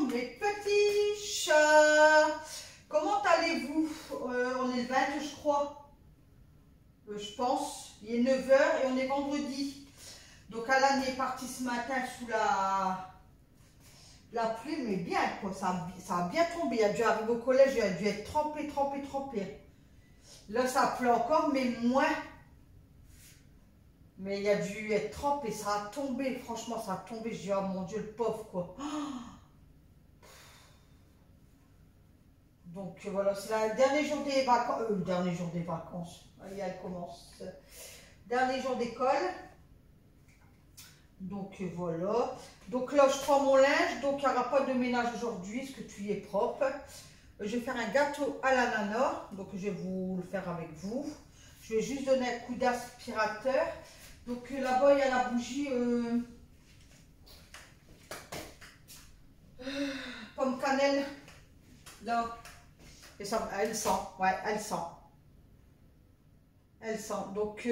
mes petits chats. Comment allez-vous? On est le 20, je crois. Je pense. Il est 9 h et on est vendredi. Donc Alan est parti ce matin sous la pluie, mais bien quoi. Ça a bien tombé. Il a dû arriver au collège, il a dû être trempé. Là, ça pleut encore, mais moins. Mais il a dû être trempé. Ça a tombé. Franchement, ça a tombé. Je dis, oh mon Dieu, le pauvre quoi. Donc voilà, c'est le dernier jour des vacances. Dernier jour des vacances. Allez, elle commence. Dernier jour d'école. Donc voilà. Donc là, je prends mon linge. Donc il n'y aura pas de ménage aujourd'hui, parce que tu y es propre. Je vais faire un gâteau à l'ananas. Donc je vais vous le faire avec vous. Je vais juste donner un coup d'aspirateur. Donc là-bas, il y a la bougie pomme cannelle. Là. Et ça, elle sent. Ouais, elle sent. Elle sent. Donc,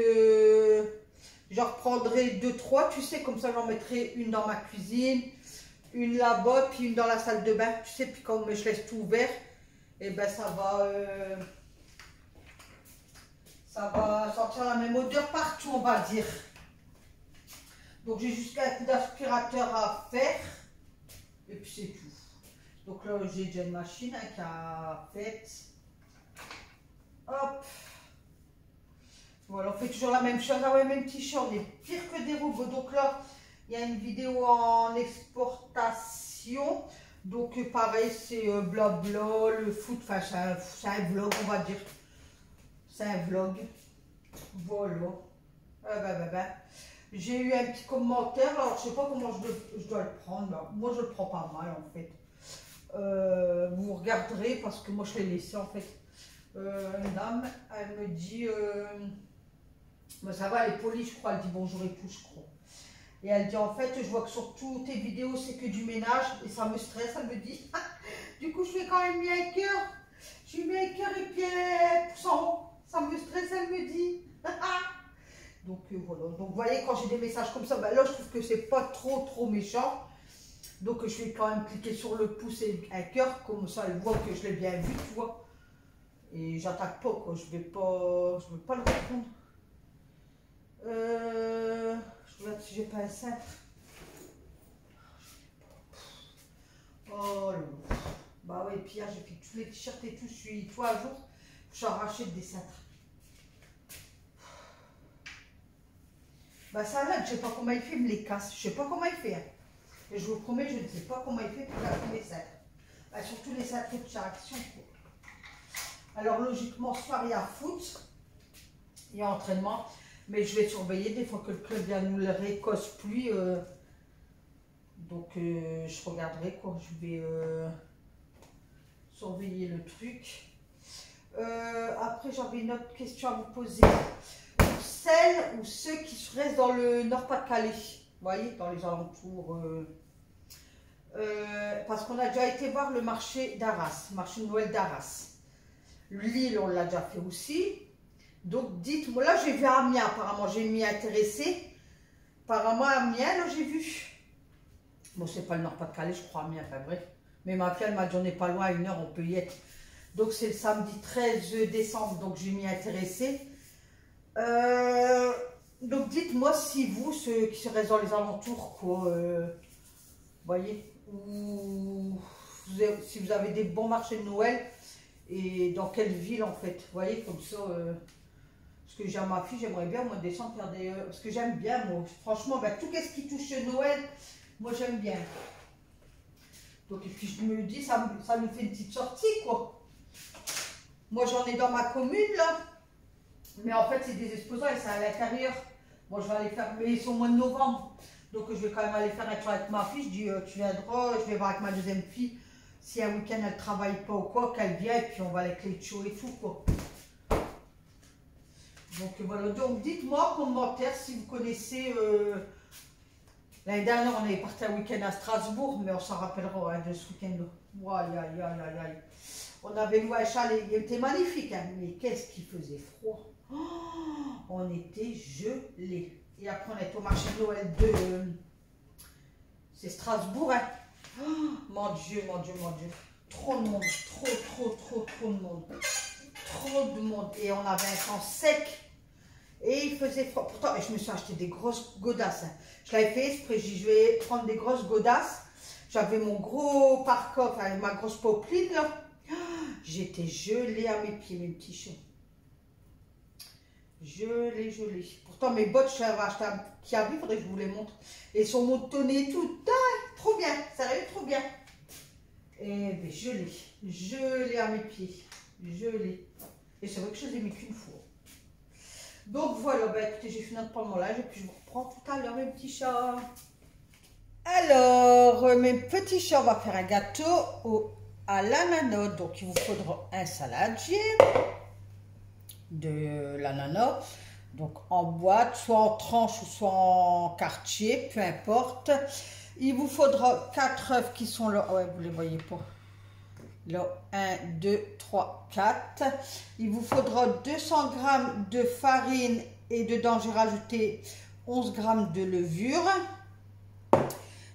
j'en reprendrai 2-3. Tu sais, comme ça, j'en mettrai une dans ma cuisine, une là-bas, puis une dans la salle de bain. Tu sais, puis comme je laisse tout ouvert, et ben ça va sortir la même odeur partout, on va dire. Donc, j'ai juste un coup d'aspirateur à faire. Et puis, c'est tout. Donc là, j'ai déjà une machine qui a fait. Hop. Voilà, on fait toujours la même chose. Ah ouais, même petit chat, on est pire que des robots. Donc là, il y a une vidéo en exportation. Donc pareil, c'est blabla, le foot. Enfin, c'est un vlog, on va dire. C'est un vlog. Voilà. J'ai eu un petit commentaire. Alors, je sais pas comment je dois le prendre. Là. Moi, je le prends pas mal, en fait. Vous regarderez parce que moi je l'ai laissé en fait. Une dame, elle me dit bah, ça va, elle est polie, je crois. Elle dit bonjour et tout, je crois. Et elle dit en fait, je vois que sur toutes tes vidéos c'est que du ménage et ça me stresse. Elle me dit du coup, je fais quand même mis un cœur. Je lui mets un cœur et puis elle pousse en haut. Ça me stresse, elle me dit. Donc voilà. Donc vous voyez, quand j'ai des messages comme ça, bah, là je trouve que c'est pas trop méchant. Donc je vais quand même cliquer sur le pouce et un cœur, comme ça elle voit que je l'ai bien vu, tu vois. Et j'attaque pas quoi, je vais pas le répondre. Je regarde si j'ai pas un cintre. Oh là. Bah ouais, puis hier j'ai fait tous les t-shirts et tout, je suis tout à jour. Je suis arraché des cintres. Bah ça là, je sais pas comment il fait, il me les casse. Je sais pas comment il fait. Hein. Et je vous promets, je ne sais pas comment il fait pour faire les cintres. Bah, surtout les cintres de action. Alors logiquement, ce soir il y a foot, il y a entraînement, mais je vais surveiller des fois que le club vient nous le récosse pluie. Donc je regarderai quoi, je vais surveiller le truc. Après j'avais une autre question à vous poser. Pour celles ou ceux qui restent dans le Nord-Pas-de-Calais, vous voyez, dans les alentours. Parce qu'on a déjà été voir le marché d'Arras, le marché de Noël d'Arras. Lille, on l'a déjà fait aussi. Donc dites-moi, là j'ai vu Amiens, apparemment j'ai m'y intéressé. Apparemment Amiens, là j'ai vu. Bon, c'est pas le Nord-Pas-de-Calais, je crois, Amiens, enfin bref. Mais ma fille, elle m'a dit on n'est pas loin, à 1 heure, on peut y être. Donc c'est le samedi 13 décembre, donc j'ai m'y intéressé. Donc dites-moi si vous, ceux qui seraient dans les alentours, quoi, voyez, ou si vous avez des bons marchés de Noël et dans quelle ville en fait, vous voyez, comme ça, parce que j'ai ma fille, j'aimerais bien moi descendre faire des, parce que j'aime bien moi, franchement, ben, tout ce qui touche Noël, moi j'aime bien. Donc et puis je me dis, ça nous fait une petite sortie quoi. Moi j'en ai dans ma commune là, mais en fait c'est des exposants et c'est à l'intérieur. Moi je vais aller faire, mais ils sont au mois de novembre. Donc je vais quand même aller faire un tour avec ma fille. Je dis tu viendras, je vais voir avec ma deuxième fille. Si un week-end elle travaille pas ou quoi, qu'elle vient et puis on va avec les chauds et tout quoi. Donc voilà, donc dites-moi en commentaire si vous connaissez. L'année dernière on avait parti un week-end à Strasbourg, mais on s'en rappellera hein, de ce week-end-là. Aïe aïe aïe aïe aïe. On avait loué un chalet, il était magnifique, hein, mais qu'est-ce qu'il faisait froid. Oh, on était gelés. Et après, on est au marché de Noël de... c'est Strasbourg, hein. Mon Dieu, mon Dieu, mon Dieu. Trop de monde, trop de monde. Trop de monde. Et on avait un temps sec. Et il faisait froid. Pourtant, je me suis acheté des grosses godasses. Hein. Je l'avais fait exprès. Je vais prendre des grosses godasses. J'avais mon gros parka, enfin ma grosse popeline là. J'étais gelée à mes pieds, mes petits chiens. Gelée. Pourtant, mes bottes, je l'avais acheté un Kiabi, il faudrait que je vous les montre. Et sont moutonnés et tout. Ah, trop bien, sérieux, trop bien. Et bien, gelée à mes pieds. Gelée. Et c'est vrai que je les ai mis qu'une fois. Donc voilà, bah écoutez, j'ai fini notre palmolage et puis je vous reprends tout à l'heure, mes petits chats. Alors, mes petits chats, on va faire un gâteau à l'ananas. Donc, il vous faudra un saladier de l'ananas. Donc, en boîte, soit en tranche ou soit en quartier, peu importe. Il vous faudra 4 œufs qui sont là. Ouais, vous ne les voyez pas. Là, 1, 2, 3, 4. Il vous faudra 200 g de farine et dedans, j'ai rajouté 11 g de levure.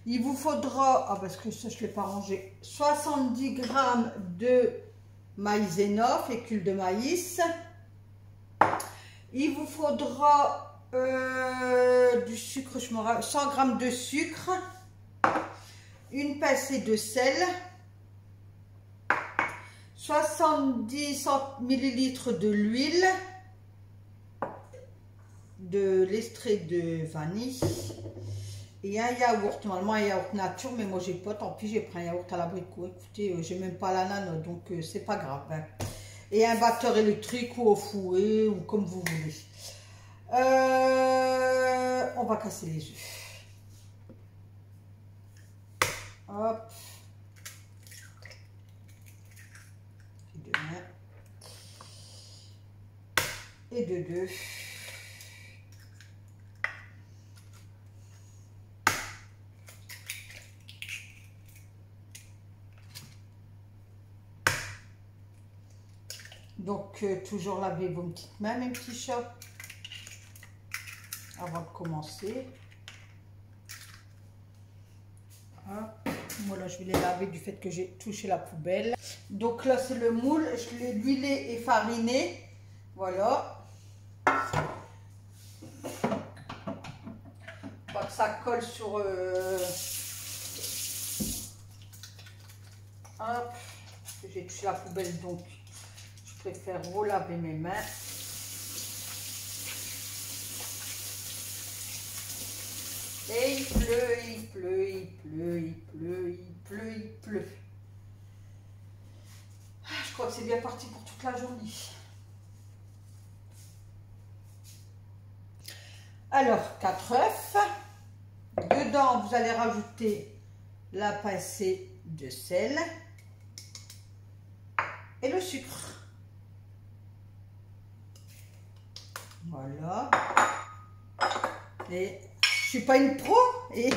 Il vous faudra, parce que ça, je ne l'ai pas rangé, 70 g de maïzena, fécule de maïs. Il vous faudra du sucre, 100 g de sucre, une pincée de sel, 70 ml de l'huile, de l'extrait de vanille et un yaourt. Normalement un yaourt nature, mais moi j'ai pas, tant pis, j'ai pris un yaourt à l'abricot. Écoutez, j'ai même pas l'ananas, donc c'est pas grave. Hein. Et un batteur électrique ou au fouet ou comme vous voulez. On va casser les œufs. Hop. De main. Et de deux. Donc, toujours laver vos petites mains, mes petits chats, avant de commencer. Hop. Moi, là, je vais les laver du fait que j'ai touché la poubelle. Donc là, c'est le moule. Je l'ai huilé et fariné. Voilà. Pas que ça colle sur... Hop. J'ai touché la poubelle, donc... Je préfère relaver mes mains. Et il pleut. Je crois que c'est bien parti pour toute la journée. Alors, 4 œufs. Dedans, vous allez rajouter la pincée de sel et le sucre. Voilà. Et je suis pas une pro. Et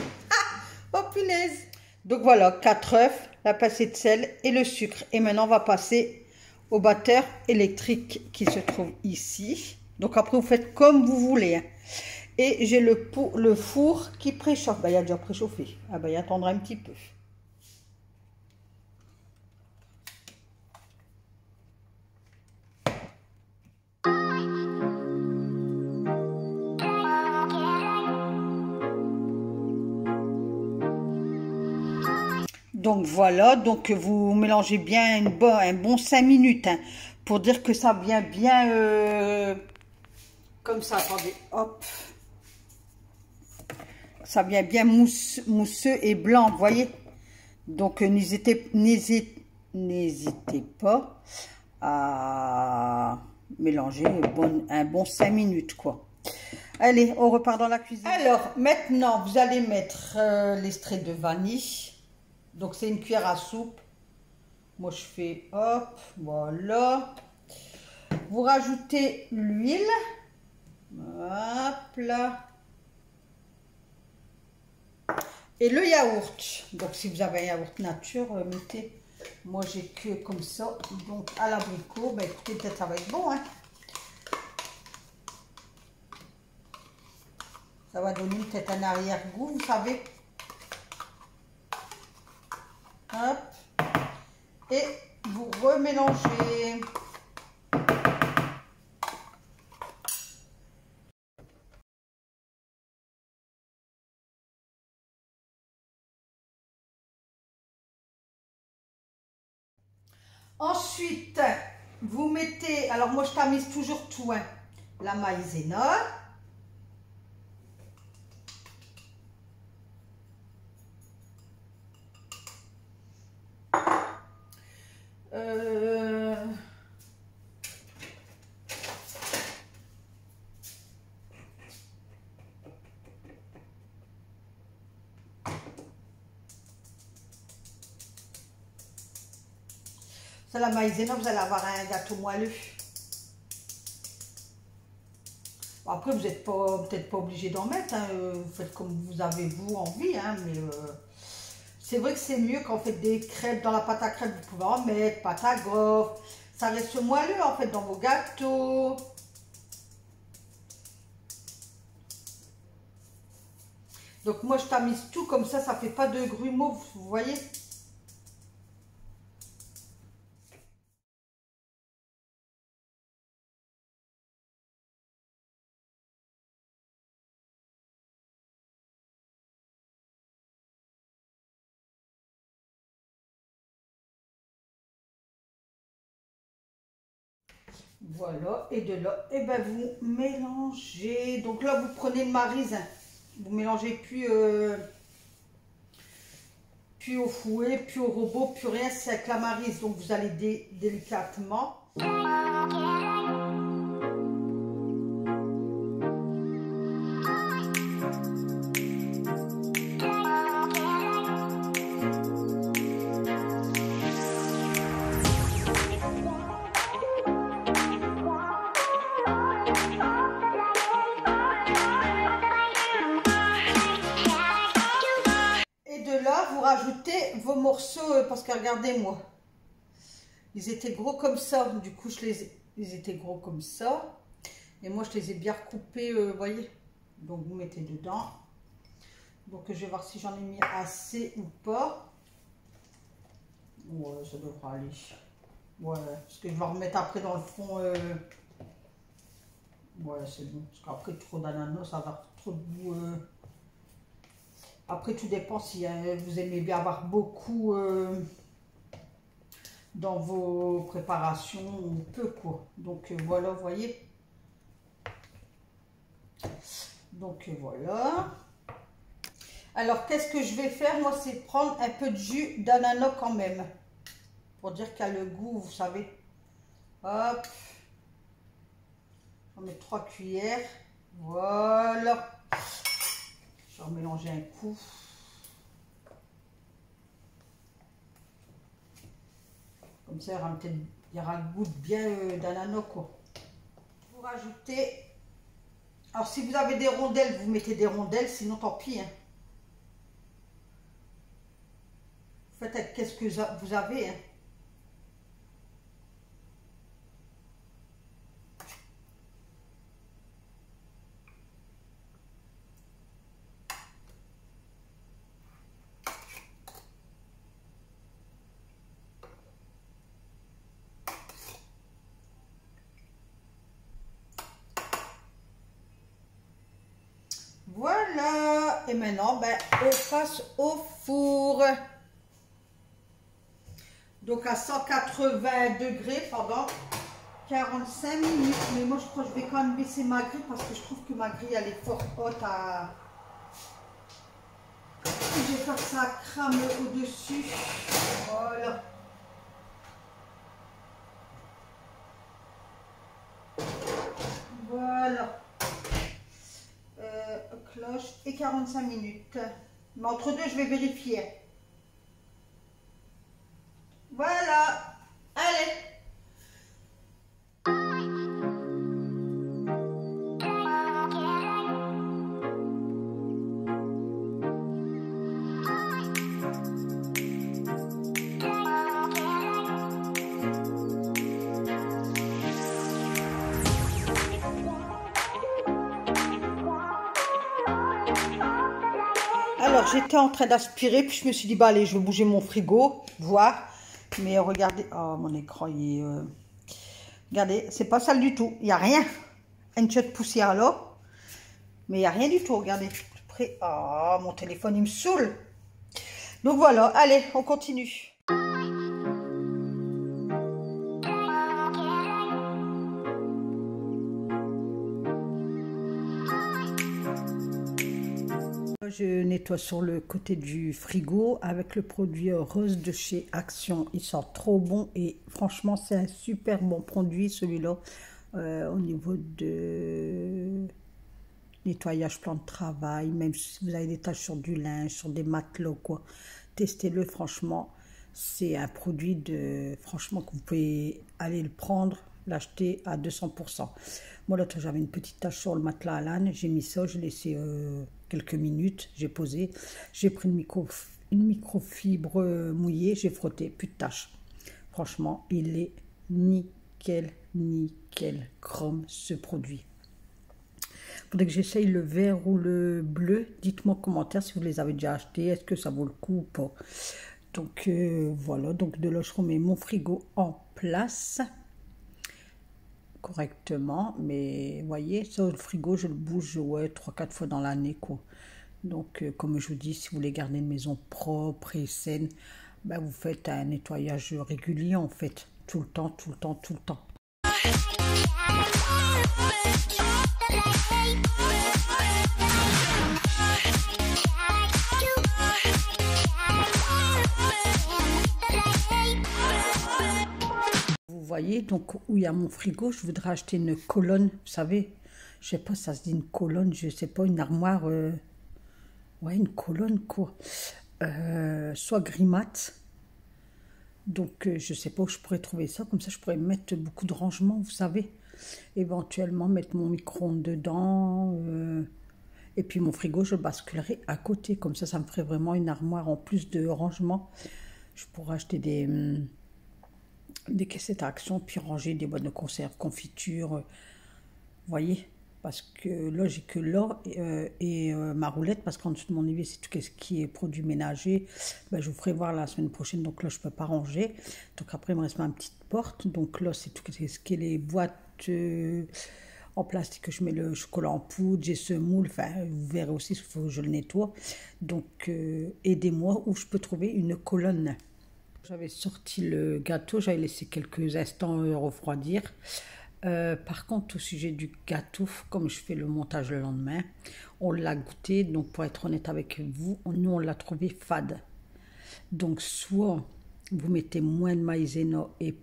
oh punaise. Donc voilà, 4 œufs, la pincée de sel et le sucre. Et maintenant, on va passer au batteur électrique qui se trouve ici. Donc après, vous faites comme vous voulez. Hein. Et j'ai le four qui préchauffe. Ben, il a déjà préchauffé. Ah ben, il attendra un petit peu. Donc voilà, donc vous mélangez bien un bon 5 minutes hein, pour dire que ça vient bien comme ça. Attendez, hop. Ça vient bien mousseux et blanc, vous voyez. Donc n'hésitez pas à mélanger un bon 5 minutes quoi. Allez, on repart dans la cuisine. Alors maintenant, vous allez mettre l'extrait de vanille. Donc, c'est une cuillère à soupe. Moi, je fais hop, voilà. Vous rajoutez l'huile. Hop là. Et le yaourt. Donc, si vous avez un yaourt nature, mettez. Moi, j'ai que comme ça. Donc, à l'abricot. Ben, écoutez, peut-être ça va être bon. Hein. Ça va donner peut-être un arrière-goût, vous savez. Hop. Et vous remélangez. Ensuite, vous mettez, alors moi je tamise toujours tout, hein, la maïzena. Ça, la maïzena, vous allez avoir un gâteau moelleux. Bon, après, vous n'êtes peut-être pas obligé d'en mettre, hein, vous faites comme vous avez vous envie, hein, mais c'est vrai que c'est mieux quand vous faites des crêpes dans la pâte à crêpes, vous pouvez en mettre, pâte à gaufre, ça reste moelleux en fait dans vos gâteaux. Donc moi je tamise tout comme ça fait pas de grumeaux, vous voyez. Voilà, et de là, et ben vous mélangez. Donc là, vous prenez le maryse, vous mélangez puis au fouet, puis au robot, puis rien, c'est avec la maryse. Donc vous allez délicatement. Vous rajoutez vos morceaux parce que regardez-moi, ils étaient gros comme ça, du coup ils étaient gros comme ça et moi je les ai bien recoupés, vous voyez, donc vous mettez dedans. Donc je vais voir si j'en ai mis assez ou pas. Ouais, ça devra aller. Ouais, parce que je vais remettre après dans le fond. Ouais, c'est bon, parce qu'après trop d'ananas, ça va avoir trop de goût. Après, tout dépend si vous aimez bien avoir beaucoup dans vos préparations ou peu, quoi. Donc, voilà, vous voyez. Donc, voilà. Alors, qu'est-ce que je vais faire? Moi, c'est prendre un peu de jus d'ananas quand même. Pour dire qu'il y a le goût, vous savez. Hop. On met 3 cuillères. Voilà. Je vais mélanger un coup. Comme ça, il y aura le goût bien d'ananas, quoi. Vous rajoutez. Alors, si vous avez des rondelles, vous mettez des rondelles, sinon tant pis. Hein. Faites avec qu'est-ce que vous avez. Hein. Voilà, et maintenant ben, on passe au four. Donc à 180 degrés pendant 45 minutes. Mais moi je crois que je vais quand même baisser ma grille parce que je trouve que ma grille elle est fort haute à... Je vais faire ça crame au-dessus. Voilà. Voilà. Cloche et 45 minutes. Mais entre deux, je vais vérifier. Voilà. Allez. Alors, j'étais en train d'aspirer, puis je me suis dit, bah allez, je vais bouger mon frigo, voir. Mais regardez, oh, mon écran, il est... Regardez, c'est pas sale du tout, il n'y a rien. Une petite poussière là, mais il n'y a rien du tout, regardez. Après, oh, mon téléphone, il me saoule. Donc voilà, allez, on continue. Je nettoie sur le côté du frigo avec le produit rose de chez Action. Il sent trop bon et franchement, c'est un super bon produit celui-là au niveau de nettoyage, plan de travail, même si vous avez des taches sur du linge, sur des matelas, quoi. Testez-le, franchement. C'est un produit franchement, que vous pouvez aller le prendre, l'acheter à 200%. Moi, l'autre, j'avais une petite tache sur le matelas à l'âne. J'ai mis ça, j'ai laissé quelques minutes. J'ai posé. J'ai pris une microfibre mouillée. J'ai frotté, plus de taches. Franchement, il est nickel, nickel chrome, ce produit. Faudrait que j'essaye le vert ou le bleu. Dites-moi en commentaire si vous les avez déjà achetés. Est-ce que ça vaut le coup ou pas? Donc voilà, donc de là je remets mon frigo en place correctement. Mais voyez, ça le frigo je le bouge ouais, 3-4 fois dans l'année quoi. Donc comme je vous dis, si vous voulez garder une maison propre et saine, ben, vous faites un nettoyage régulier en fait. Tout le temps, tout le temps, tout le temps. Vous voyez, donc où il y a mon frigo, je voudrais acheter une colonne, vous savez, je sais pas, ça se dit une colonne, je sais pas, une armoire, ouais, une colonne quoi, soit gris mat. Donc je sais pas où je pourrais trouver ça, comme ça je pourrais mettre beaucoup de rangements, vous savez, éventuellement mettre mon micro-ondes dedans, et puis mon frigo je le basculerai à côté, comme ça me ferait vraiment une armoire en plus de rangement. Je pourrais acheter des caissettes à Action, puis ranger des boîtes de conserve, confiture, vous voyez, parce que là j'ai que là et ma roulette, parce qu'en dessous de mon évier c'est tout ce qui est produits ménagers, ben, je vous ferai voir la semaine prochaine, donc là je peux pas ranger, donc après il me reste ma petite porte, donc là c'est tout ce qui est les boîtes en plastique que je mets le chocolat en poudre, j'ai ce moule, enfin vous verrez aussi, il faut que je le nettoie, donc aidez-moi où je peux trouver une colonne. J'avais sorti le gâteau, j'avais laissé quelques instants refroidir. Par contre, au sujet du gâteau, comme je fais le montage le lendemain, on l'a goûté. Donc, pour être honnête avec vous, nous, on l'a trouvé fade. Donc, soit vous mettez moins de maïzena et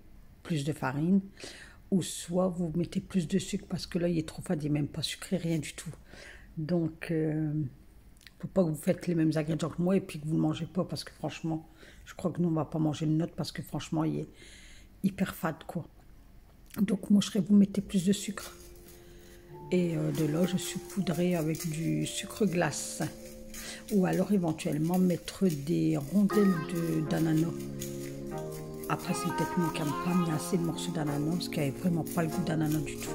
plus de farine, ou soit vous mettez plus de sucre parce que là, il est trop fade, il n'est même pas sucré, rien du tout. Donc, faut pas que vous faites les mêmes ingrédients que moi et puis que vous ne mangez pas parce que franchement, je crois que nous on va pas manger le nôtre parce que franchement il est hyper fade quoi. Donc moi vous mettez plus de sucre et de là je saupoudrerai avec du sucre glace ou alors éventuellement mettre des rondelles d'ananas. Après c'est une technique à ne pas mis assez de morceaux d'ananas parce qu'il n'y avait vraiment pas le goût d'ananas du tout.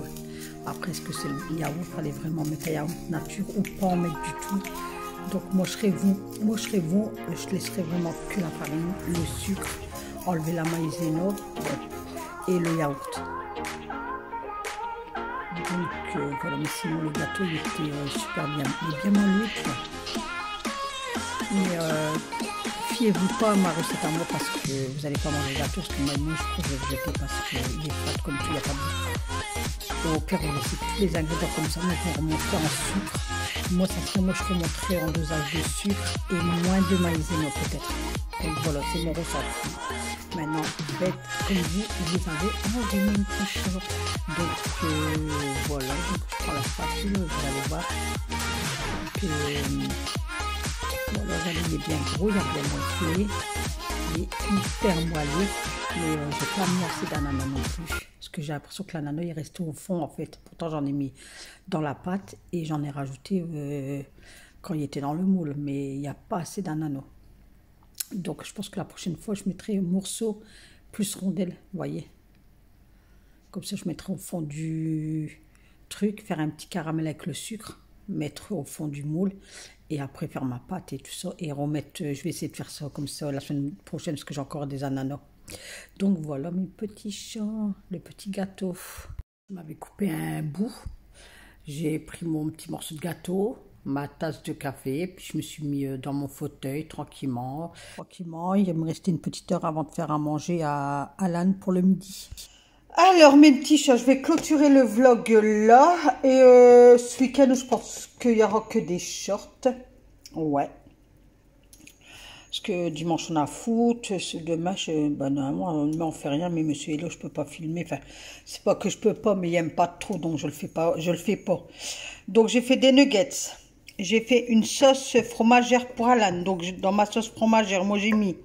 Après est-ce que c'est le yaourt, il fallait vraiment mettre un yaourt nature ou pas en mettre du tout. Donc moi je serai vous, je laisserai vraiment que la farine, le sucre, enlever la maïzena et le yaourt. Donc voilà, mais sinon le gâteau il était super bien, il est bien moelleux. Mais fiez-vous pas à ma recette à moi parce que vous n'allez pas manger le gâteau, parce que moi je crois que je vais le jeter parce qu'il est fade comme tout, il n'y a pas de goût. Au pire, on laisse tous les ingrédients comme ça, mais pour remonter en sucre. Moi, je remonterai en dosage de sucre et moins de maïzena peut-être. Donc voilà, c'est mon ressenti. Maintenant, faites comme vous avez envie une petite. Donc voilà, donc je prends la spatule, vous allez voir que voilà, il est bien gros, il a bien monté, il est hyper moelleux, mais je n'ai pas mis assez d'ananas non plus. Parce que j'ai l'impression que l'ananas est resté au fond en fait. Pourtant j'en ai mis dans la pâte et j'en ai rajouté quand il était dans le moule. Mais il n'y a pas assez d'ananas. Donc je pense que la prochaine fois je mettrai un morceau plus rondelle. Vous voyez. Comme ça je mettrai au fond du truc. Faire un petit caramel avec le sucre. mettre au fond du moule et après faire ma pâte et tout ça et remettre, je vais essayer de faire ça comme ça la semaine prochaine parce que j'ai encore des ananas. Donc voilà mes petits chats, les petits gâteaux. Je m'avais coupé un bout, j'ai pris mon petit morceau de gâteau, ma tasse de café, puis je me suis mis dans mon fauteuil tranquillement. Il me restait une petite heure avant de faire à manger à Alan pour le midi. Alors mes petits chats, je vais clôturer le vlog là et ce week-end je pense qu'il n'y aura que des shorts. Ouais. Parce que dimanche on a foot, demain normalement on fait rien, mais monsieur Hello je peux pas filmer. Enfin, c'est pas que je peux pas, mais il aime pas trop, donc je le fais pas. Donc j'ai fait des nuggets. J'ai fait une sauce fromagère pour Alan. Donc dans ma sauce fromagère, moi j'ai mis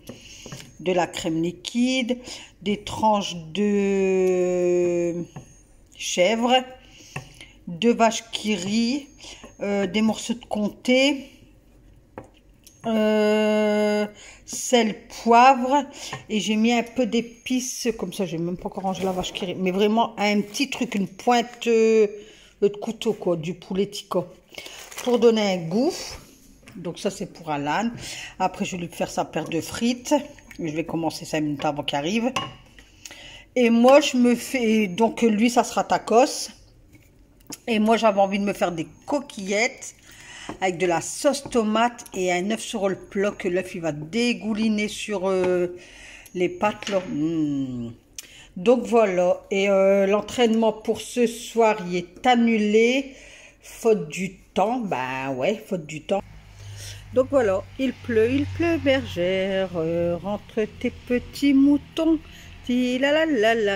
de la crème liquide, des tranches de chèvre, 2 vaches qui rient, des morceaux de comté, sel, poivre, et j'ai mis un peu d'épices, comme ça j'ai même pas encore rangé la vache qui rit, mais vraiment un petit truc, une pointe de couteau quoi, du poulet tikka, pour donner un goût. Donc ça c'est pour Alan. Après je vais lui faire sa paire de frites. Je vais commencer 5 minutes avant qu'il arrive. Et moi je me fais, donc lui ça sera tacos. Et moi j'avais envie de me faire des coquillettes avec de la sauce tomate et un œuf sur le plat, que l'œuf il va dégouliner sur les pâtes là. Donc voilà, et l'entraînement pour ce soir il est annulé, faute du temps. Ben ouais, faute du temps. Donc voilà, il pleut bergère, rentre tes petits moutons, la.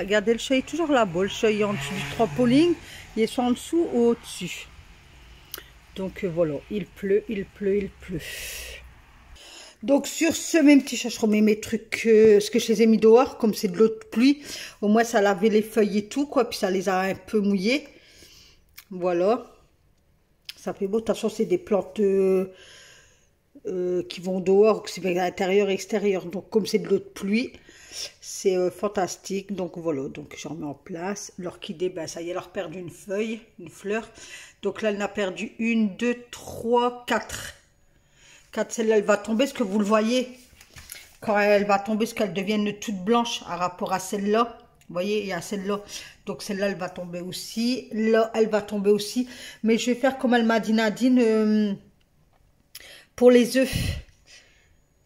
Regardez, le chat est toujours là-bas, le chat est en dessous du trampoline, il est soit en dessous ou au-dessus. Donc voilà, il pleut. Donc sur ce, même petit chat, je remets mes trucs, ce que je les ai mis dehors, comme c'est de l'eau de pluie, au moins ça lavait les feuilles et tout, quoi, puis ça les a un peu mouillées. Voilà, ça fait beau, de toute façon c'est des plantes... qui vont dehors, que c'est à l'intérieur et extérieur. Donc comme c'est de l'eau de pluie, c'est fantastique. Donc voilà, donc j'en mets en place. L'orchidée, ben ça y est, elle a perdu une feuille, une fleur. Donc là, elle en a perdu 1, 2, 3, 4. 4, celle-là, elle va tomber, ce que vous le voyez. Quand elle va tomber, ce qu'elle devienne toute blanche à rapport à celle-là. Vous voyez, il y a celle-là. Donc celle-là, elle va tomber aussi. Là, elle va tomber aussi. Mais je vais faire comme elle m'a dit Nadine... pour les œufs,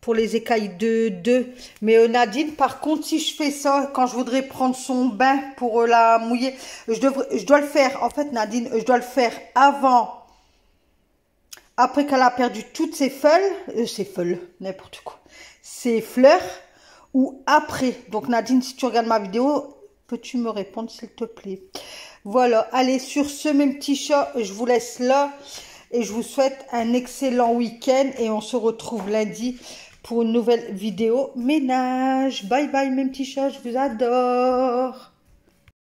pour les écailles d'œufs. Mais Nadine, par contre, si je fais ça, quand je voudrais prendre son bain pour la mouiller, je dois le faire. En fait, Nadine, je dois le faire avant, après qu'elle a perdu toutes ses feuilles, n'importe quoi, ses fleurs, ou après. Donc Nadine, si tu regardes ma vidéo, peux-tu me répondre s'il te plaît? Voilà, allez, sur ce, mes petits chats, je vous laisse là. Et je vous souhaite un excellent week-end et on se retrouve lundi pour une nouvelle vidéo ménage. Bye bye mes petits chats, je vous adore.